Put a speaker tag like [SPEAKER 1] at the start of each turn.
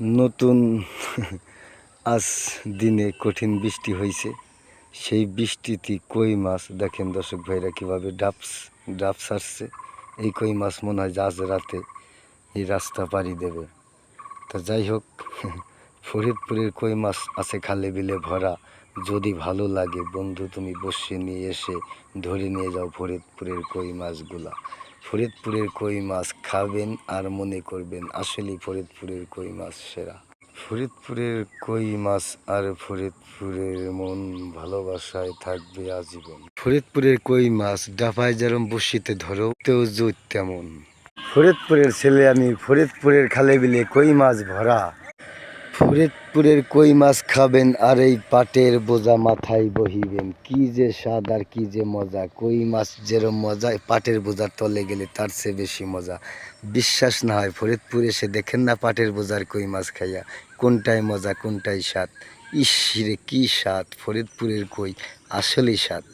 [SPEAKER 1] নতুন আজ দিনে কঠিন বৃষ্টি হয়েছে। সেই বৃষ্টিতে কই মাছ দেখেন দর্শক ভাইরা কীভাবে ডাব ছাড়ছে। এই কই মাছ মনে হয় যে আজ রাতে এই রাস্তা পাড়ি দেবে। তা যাই হোক, ফরিদপুরের কই মাছ আছে খালে বিলে ভরা। যদি ভালো লাগে বন্ধু তুমি বসে নিয়ে এসে ধরে নিয়ে যাও ফরিদপুরের কই মাছগুলা। ফরিদপুরের কই মাছ খাবেন আর মনে করবেন আসলেই ফরিদপুরের কই মাছ সেরা। ফরিদপুরের কই মাছ আর ফরিদপুরের মন ভালোবাসায় থাকবে আজীবন। ফরিদপুরের কই মাছ ডাফায় যেরম বসিতে ধরো তেও জোর তেমন। ফরিদপুরের ছেলে আমি, ফরিদপুরের খালে বিলে কই মাছ ভরা। ফরিদপুরের কই মাছ খাবেন আর এই পাটের বোঝা মাথায় বহিবেন। কি যে স্বাদ আর কি যে মজা। কই মাছ যেরম মজা পাটের বোঝার তলে গেলে তার চেয়ে বেশি মজা। বিশ্বাস না হয় ফরিদপুর এসে দেখেন না পাটের বোঝার কই মাছ খাইয়া কোনটাই মজা কোনটাই স্বাদ। ইস রে কি স্বাদ, ফরিদপুরের কই আসলেই স্বাদ।